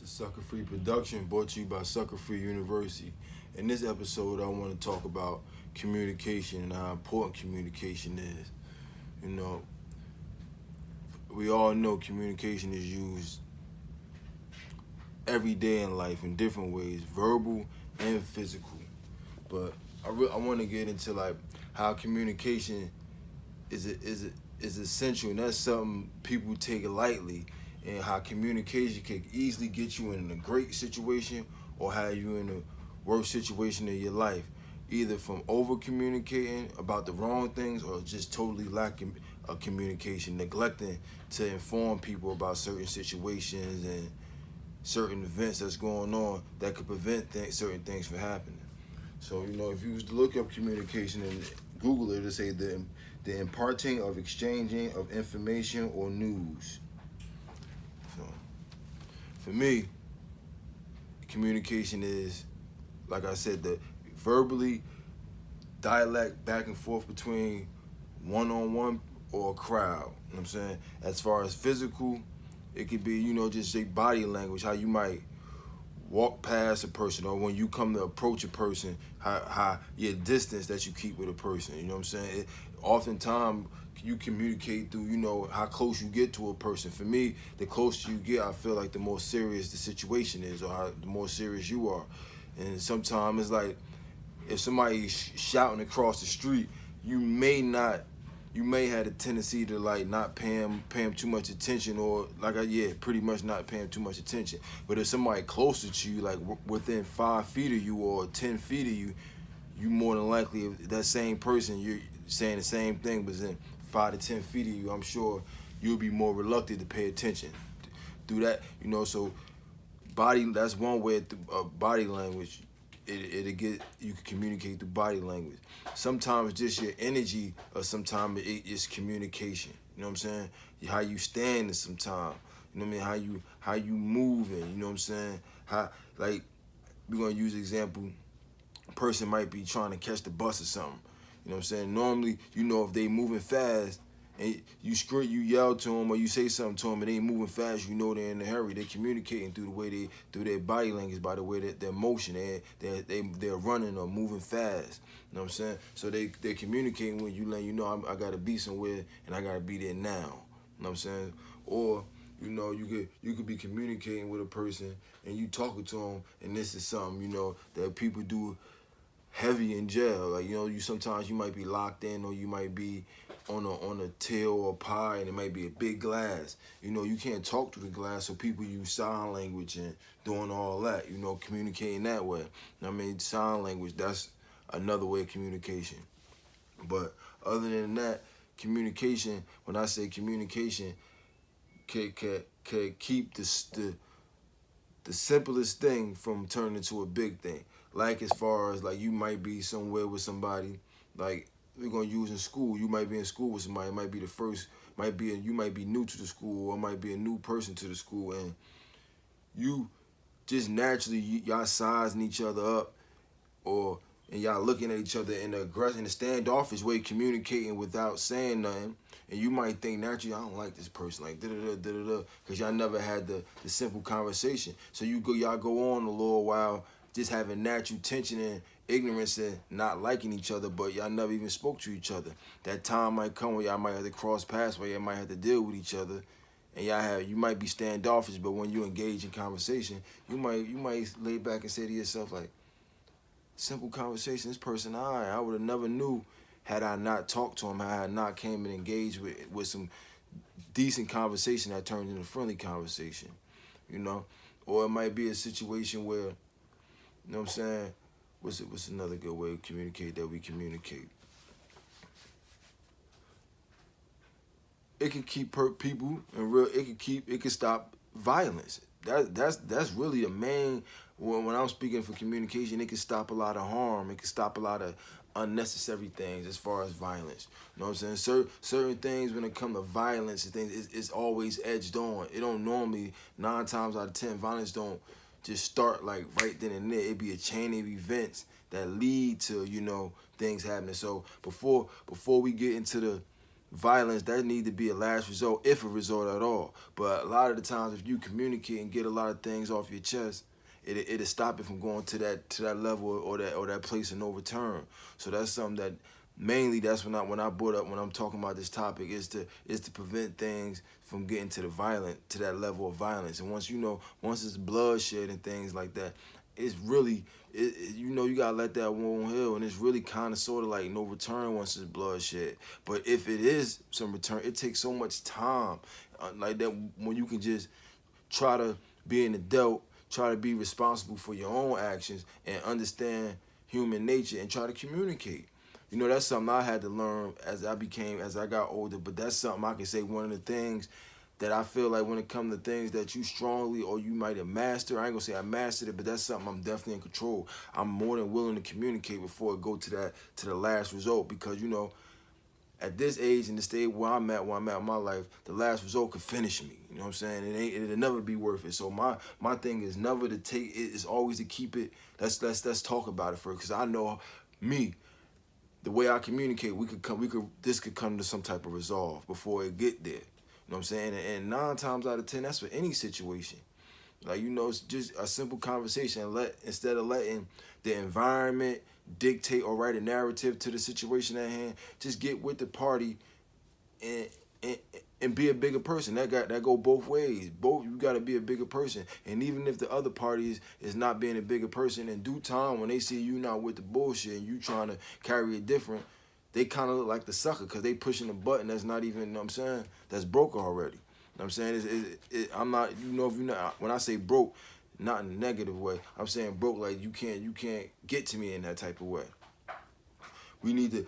It's a Sucker Free production brought to you by Sucker Free University. In this episode, I want to talk about communication and how important communication is. You know, we all know communication is used every day in life in different ways, verbal and physical. But I want to get into like how communication is essential, and that's something people take lightly, and how communication can easily get you in a great situation or have you in a worst situation in your life, either from over communicating about the wrong things or just totally lacking communication, neglecting to inform people about certain situations and certain events that's going on that could prevent certain things from happening. So, if you was to look up communication and Google it, it'll say the imparting of exchanging of information or news. So, for me, communication is, like I said, the verbally dialect back and forth between one-on-one or a crowd. You know what I'm saying? As far as physical, it could be, just say body language, how you might walk past a person, or when you come to approach a person, how your distance that you keep with a person. You know what I'm saying? Oftentimes you communicate through, how close you get to a person. For me, the closer you get, I feel like the more serious the situation is, or the more serious you are. And sometimes it's like if somebody's shouting across the street, you may have a tendency to like not pay him too much attention, or pretty much not pay him too much attention. But if somebody closer to you, like within 5 feet of you or 10 feet of you, you more than likely, if that same person, you're saying the same thing, but in 5 to 10 feet of you, I'm sure you'll be more reluctant to pay attention. Do that, so that's one way of body language. You can communicate through body language. Sometimes just your energy, or sometimes it's communication. You know what I'm saying? How you standing sometimes. You know what I mean? How you moving. You know what I'm saying? How, like, we're gonna use an example. A person might be trying to catch the bus or something. You know what I'm saying? Normally, if they moving fast, and you yell to them or you say something to them and they moving fast, they're in a hurry. They're communicating through the way through their body language, by the way that their motion, they're running or moving fast. You know what I'm saying? So they're communicating when you let I gotta be somewhere and I gotta be there now. You know what I'm saying? Or you could be communicating with a person and you talking to them, and this is something that people do heavy in jail. Like, you sometimes you might be locked in, or you might be on a till or pie, and it might be a big glass. You can't talk through the glass, so people use sign language and doing all that, communicating that way. Sign language, that's another way of communication. But other than that, communication, when I say communication, can keep the simplest thing from turning into a big thing. Like, as far as like you might be somewhere with somebody, like we're gonna use in school. You might be in school with somebody. It might be you might be new to the school, or might be a new person to the school, and you just naturally y'all sizing each other up, and y'all looking at each other in a standoffish way, communicating without saying nothing. And you might think naturally, I don't like this person, like da-da-da, because y'all never had the simple conversation. So y'all go on a little while, just having natural tension and ignorance and not liking each other, but y'all never even spoke to each other. That time might come where y'all might have to cross paths, where y'all might have to deal with each other, and you might be standoffish, but when you engage in conversation, you might lay back and say to yourself, like, simple conversation, this person, I would have never knew had I not talked to him, had I not came and engaged with some decent conversation that turned into friendly conversation, Or it might be a situation where, what I'm saying, what's another good way to communicate that we communicate? It can keep people it can stop violence. That's really the main. When I'm speaking for communication, it can stop a lot of harm. It can stop a lot of unnecessary things as far as violence. You know what I'm saying? Certain things, when it comes to violence and things, it's always edged on. It don't normally, 9 times out of 10, violence don't just start like right then and there. It be a chain of events that lead to things happening. So before we get into the violence, that need to be a last resort, if a resort at all. But a lot of the times, if you communicate and get a lot of things off your chest, it'll stop it from going to that level or that place of no return. So that's something that mainly that's when I brought up when I'm talking about this topic is to prevent things from getting to the violent to that level of violence. And once it's bloodshed and things like that, it's really you gotta let that wound heal, and it's really kind of sort of like no return once it's bloodshed. But if it is some return, it takes so much time, like that when you can just try to be an adult, try to be responsible for your own actions and understand human nature and try to communicate. That's something I had to learn as I got older, but that's something I can say one of the things that I feel like when it comes to things that you strongly or you might have mastered, I ain't gonna say I mastered it, but that's something I'm definitely in control. I'm more than willing to communicate before it go to the last result, because at this age and the stage where I'm at in my life, the last result could finish me. You know what I'm saying? It'll never be worth it. So my thing is never to take it. It's always to keep it. Let's talk about it first, because I know me, the way I communicate, this could come to some type of resolve before it get there. You know what I'm saying? And 9 times out of 10, that's for any situation. Like, it's just a simple conversation. Instead of letting the environment dictate or write a narrative to the situation at hand, just get with the party and and, and be a bigger person. That go both ways. You got to be a bigger person. And even if the other party is not being a bigger person, in due time when they see you not with the bullshit and you trying to carry it different, they kind of look like the sucker because they pushing a button that's not even, you know what I'm saying, that's broke already. You know what I'm saying? I'm not, if you're not, when I say broke, not in a negative way, I'm saying broke like you can't get to me in that type of way. We can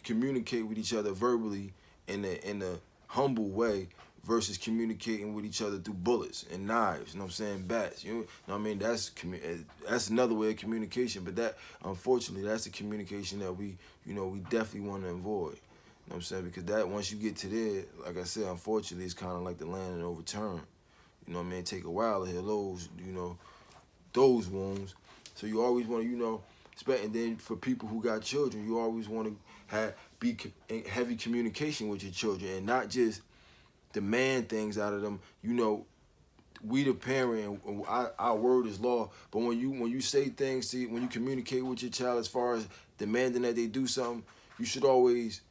communicate with each other verbally in a humble way versus communicating with each other through bullets and knives, you know what I'm saying, bats. You know what I mean? That's another way of communication, but that, unfortunately, that's the communication that we definitely want to avoid. You know what I'm saying? Because that, once you get to there, like I said, unfortunately, it's kind of like the land of no return. You know what I mean? Take a while to heal those wounds. So you always want to, and then for people who got children, you always want to be in heavy communication with your children and not just demand things out of them. We the parent, our word is law. But when you say things, when you communicate with your child as far as demanding that they do something, you should always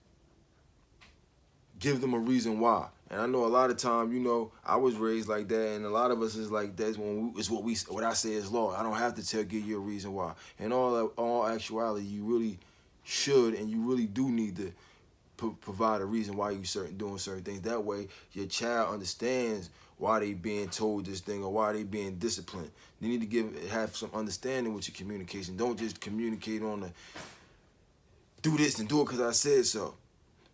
give them a reason why. And I know a lot of time, I was raised like that, and a lot of us is like that. It's what I say is law. I don't have to give you a reason why. In all actuality, you really should, and you really do need to provide a reason why you doing certain things. That way, your child understands why they being told this thing or why they being disciplined. You need to have some understanding with your communication. Don't just communicate on the do this and do it because I said so.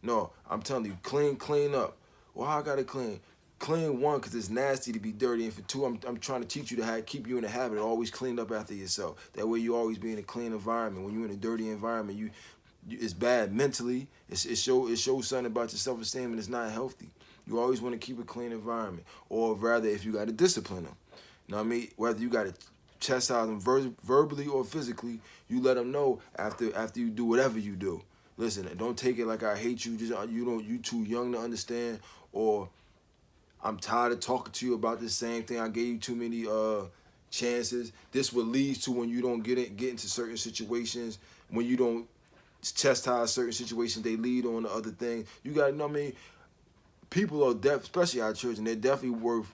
No, I'm telling you, clean up. Well, I gotta clean. Clean, one, because it's nasty to be dirty, and for two, I'm trying to teach you to keep you in the habit of always clean up after yourself. That way, you always be in a clean environment. When you're in a dirty environment, it's bad mentally. It shows something about your self-esteem, and it's not healthy. You always want to keep a clean environment, or rather, if you got to discipline them. You know what I mean? Whether you got to chastise them verbally or physically, you let them know after you do whatever you do. Listen, don't take it like I hate you. Just you too young to understand, or I'm tired of talking to you about this same thing. I gave you too many chances. This what leads to when you don't get into certain situations. When you don't chastise certain situations, they lead on to other things. You got to know what I mean? People are especially our children, they're definitely worth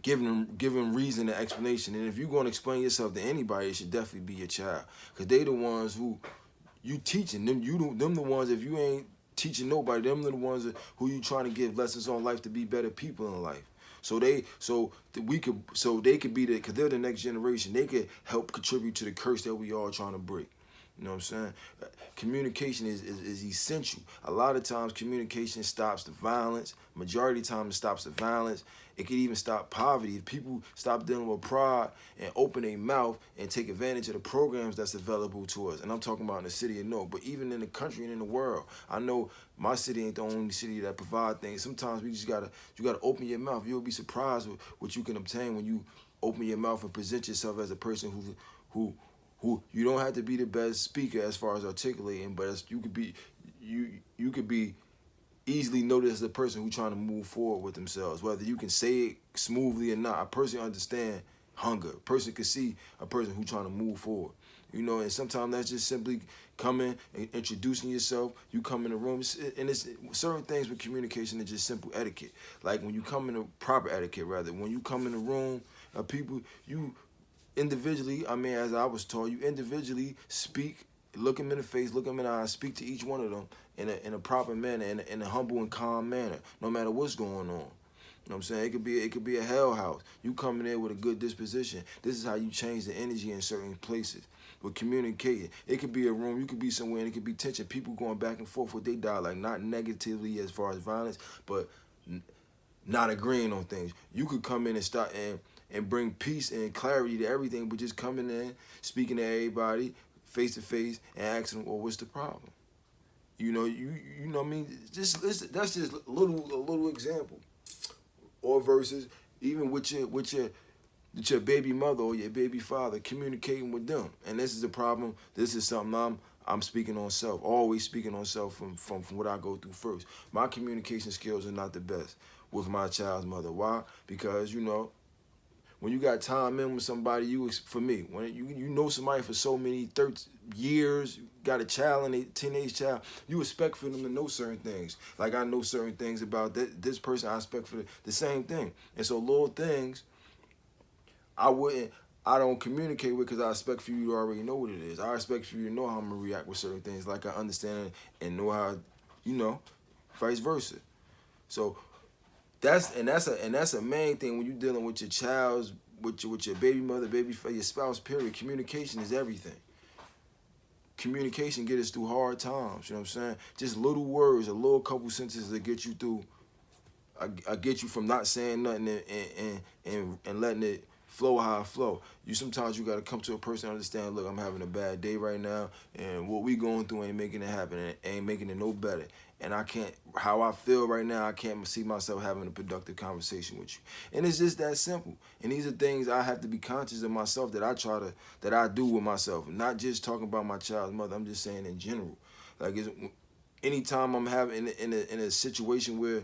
giving reason and explanation. And if you're going to explain yourself to anybody, it should definitely be your child, because they the ones who you teaching them. Them the ones. If you ain't teaching nobody, them the ones who you trying to give lessons on life to be better people in life. So they could be because they're the next generation. They could help contribute to the curse that we all trying to break. You know what I'm saying? Communication is essential. A lot of times communication stops the violence. Majority of the time it stops the violence. It could even stop poverty. If people stop dealing with pride and open their mouth and take advantage of the programs that's available to us. And I'm talking about in the city and but even in the country and in the world. I know my city ain't the only city that provide things. Sometimes you gotta open your mouth. You'll be surprised with what you can obtain when you open your mouth and present yourself as a person who you don't have to be the best speaker as far as articulating, but you could be easily notice the person who's trying to move forward with themselves, whether you can say it smoothly or not. A person understand hunger. A person can see a person who's trying to move forward. You know, and sometimes that's just simply coming and introducing yourself. You come in the room, and it's certain things with communication is just simple etiquette. Like when you come in a proper etiquette, rather, when you come in the room of people, you individually, I mean, as I was taught, you individually speak, look them in the face, look them in the eyes, speak to each one of them in a proper manner, in a humble and calm manner, no matter what's going on. You know what I'm saying? It could be a hell house. You come in there with a good disposition. This is how you change the energy in certain places. With communicating, it could be a room, you could be somewhere, and it could be tension. People going back and forth with their dialogue, not negatively as far as violence, but not agreeing on things. You could come in and start and bring peace and clarity to everything, but just coming in, speaking to everybody face to face, and asking them, well, what's the problem? You know, you know what I mean? Just listen, that's just a little example. Or versus even with your baby mother or your baby father, communicating with them. And this is the problem. This is something I'm speaking on self, always speaking on self from what I go through first. My communication skills are not the best with my child's mother. Why? Because, you know, when you got time in with somebody, for me, when you know somebody for so many 30 years, you got a child and a teenage child, you expect for them to know certain things. Like I know certain things about this person, I expect for the same thing. And so little things, I don't communicate with because I expect for you to already know what it is. I expect for you to know how I'm gonna react with certain things, like I understand and know how, you know, vice versa. So that's a main thing when you're dealing with your child's, with your baby mother, your spouse. Period. Communication is everything. Communication get us through hard times. You know what I'm saying? Just little words, a little couple sentences that get you through. I get you from not saying nothing and letting it flow how it flow. Sometimes you gotta come to a person and understand, look, I'm having a bad day right now, and what we going through ain't making it happen, and ain't making it no better. And I can't, how I feel right now, I can't see myself having a productive conversation with you. And it's just that simple. And these are things I have to be conscious of myself that I do with myself. Not just talking about my child's mother, I'm just saying in general. Like anytime I'm having in a situation where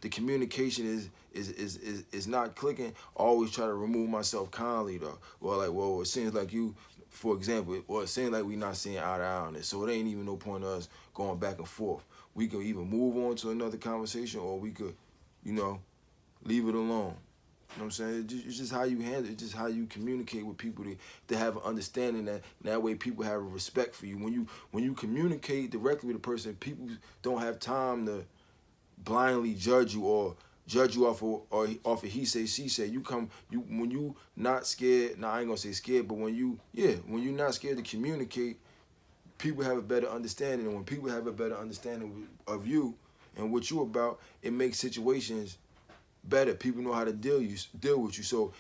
the communication is not clicking, I always try to remove myself kindly though. Well, like, well, it seems like you, for example, well, it seems like we not seeing eye to eye on this, so it ain't even no point of us going back and forth. We could either move on to another conversation, or we could, you know, leave it alone. You know what I'm saying? It's just how you handle it. It's just how you communicate with people to have an understanding that way people have a respect for you. When you communicate directly with a person, people don't have time to blindly judge you or judge you off of he say she say. When you not scared. Now I ain't gonna say scared, but when you not scared to communicate, people have a better understanding. And when people have a better understanding of you and what you about, it makes situations better. People know how to deal with you. So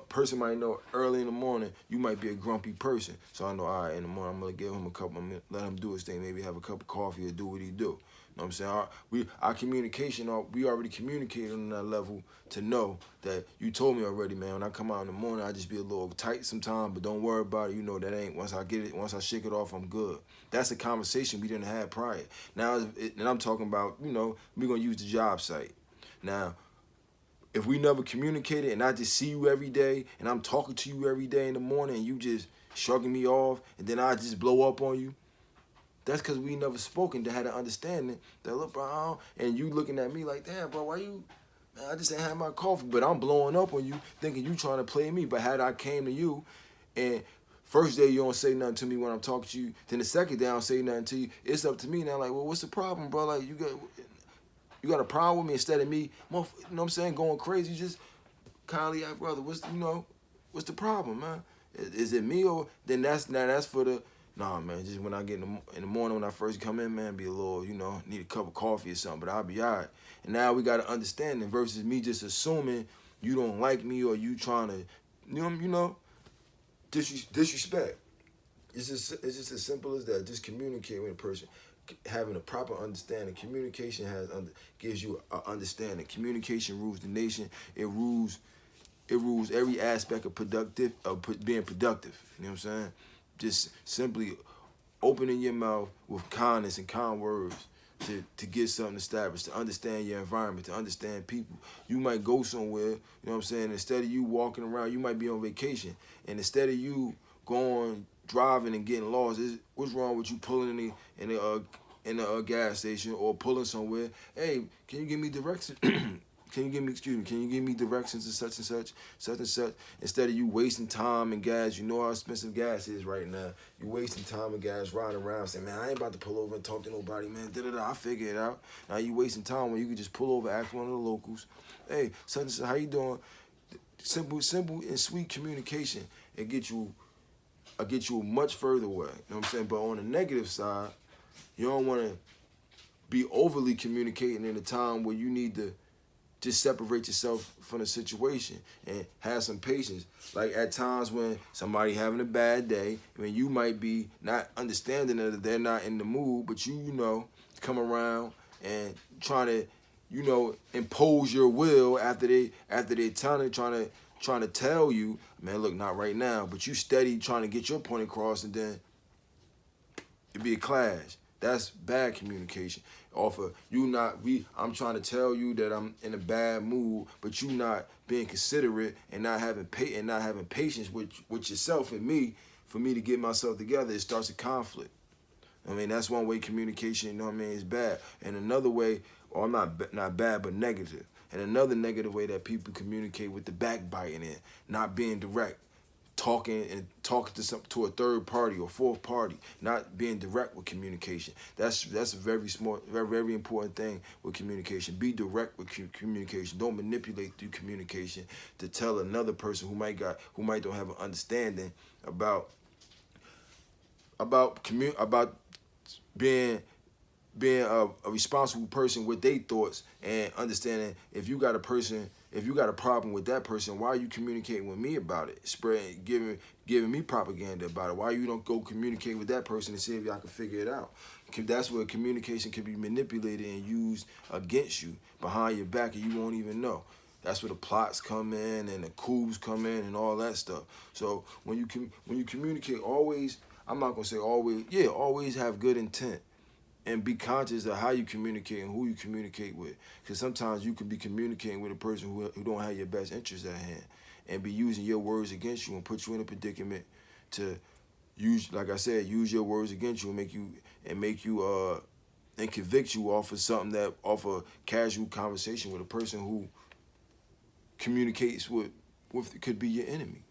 person might know early in the morning you might be a grumpy person. So I know, all right, in the morning I'm gonna give him I'm gonna let him do his thing. Maybe have a cup of coffee or do what he do. You know what I'm saying? Our communication, we already communicated on that level to know that you told me already, man. When I come out in the morning, I just be a little tight sometimes, but don't worry about it. You know that ain't, once I shake it off, I'm good. That's a conversation we didn't have prior. Now, and I'm talking about, you know, we're gonna use the job site. Now, if we never communicated and I just see you every day and I'm talking to you every day in the morning and you just shrugging me off and then I just blow up on you, that's because we never spoken to had an understanding that, look, bro, and you looking at me like, damn, bro, why you, man, I just ain't had my coffee, but I'm blowing up on you thinking you trying to play me. But had I came to you and first day you don't say nothing to me when I'm talking to you, then the second day I don't say nothing to you, it's up to me now, like, well, what's the problem, bro? Like, you got a problem with me instead of me, you know what I'm saying, going crazy, just kindly ask, brother, what's the problem, man? Is it me, or then that's for the, nah, man, just when I get in the morning when I first come in, man, be a little, you know, need a cup of coffee or something, but I'll be all right. And now we got to understand it versus me just assuming you don't like me or you trying to, you know, disrespect. It's just as simple as that. Just communicate with a person. Having a proper understanding. Communication gives you an understanding. Communication rules the nation. It rules every aspect of being productive. You know what I'm saying? Just simply opening your mouth with kindness and kind words. to get something established, to understand your environment, to understand people. You might go somewhere, you know what I'm saying, instead of you walking around, you might be on vacation, and instead of you going driving and getting lost, what's wrong with you pulling in a gas station or pulling somewhere? Hey, can you give me directions? Can you give me, excuse me, can you give me directions to such and such, such and such? Instead of you wasting time and gas, you know how expensive gas is right now. You wasting time and gas riding around saying, man, I ain't about to pull over and talk to nobody, man. Da-da-da, I figure it out. Now you wasting time when you could just pull over, ask one of the locals. Hey, such and such, how you doing? Simple and sweet communication and get you much further away. You know what I'm saying? But on the negative side, you don't want to be overly communicating in a time where you need to just separate yourself from the situation and have some patience. Like at times when somebody having a bad day, when you might be not understanding that they're not in the mood, but you know, come around and trying to, you know, impose your will after they trying to tell you, man, look, not right now, but you steady trying to get your point across, and then it'd be a clash. That's bad communication. I'm trying to tell you that I'm in a bad mood, but you not being considerate and not having patience with yourself and me for me to get myself together. It starts a conflict. I mean, that's one way communication, you know what I mean, is bad. And another way, or not bad, but negative. And another negative way that people communicate with the backbiting and not being direct. Talking to a third party or fourth party, not being direct with communication. That's a very smart, very important thing with communication. Be direct with communication. Don't manipulate through communication to tell another person who might don't have an understanding about being a responsible person with their thoughts, and understanding if you got a problem with that person, why are you communicating with me about it? Giving me propaganda about it. Why you don't go communicate with that person and see if y'all can figure it out? That's where communication can be manipulated and used against you behind your back, and you won't even know. That's where the plots come in and the coups come in and all that stuff. So when you communicate, always, I'm not gonna say always, yeah, always have good intent. And be conscious of how you communicate and who you communicate with. Because sometimes you could be communicating with a person who don't have your best interest at hand, and be using your words against you and put you in a predicament to use, like I said, use your words against you and and convict you off of something off a casual conversation with a person who communicates with could be your enemy.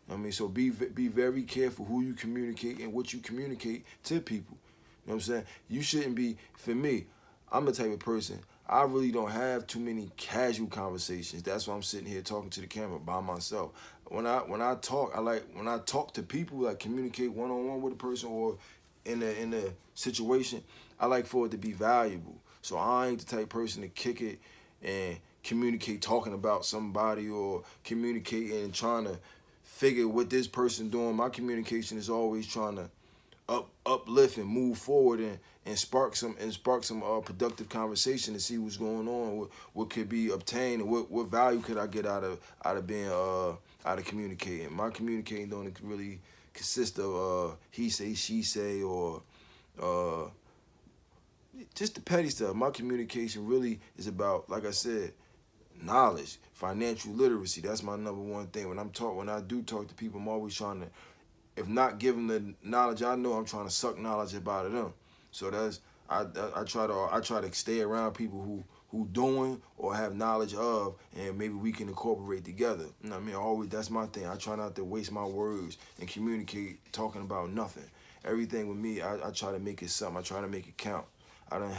I mean, so be very careful who you communicate and what you communicate to people. You know what I'm saying? You shouldn't be, for me, I'm the type of person, I really don't have too many casual conversations. That's why I'm sitting here talking to the camera by myself. When I talk to people, like communicate one-on-one with a person or in a situation, I like for it to be valuable. So I ain't the type of person to kick it and communicate talking about somebody or communicating and trying to figure what this person doing. My communication is always trying to uplift and move forward and spark some productive conversation to see what's going on, what could be obtained, and what value could I get out of being out of communicating. My communicating don't really consist of he say, she say, or just the petty stuff. My communication really is about, like I said, knowledge, financial literacy. That's my number one thing. When I do talk to people, I'm always trying to, if not give them the knowledge I know, I'm trying to suck knowledge about them. So I try to stay around people who doing or have knowledge of, and maybe we can incorporate together. You know what I mean? That's my thing. I try not to waste my words and communicate talking about nothing. Everything with me, I try to make it something. I try to make it count. I don't have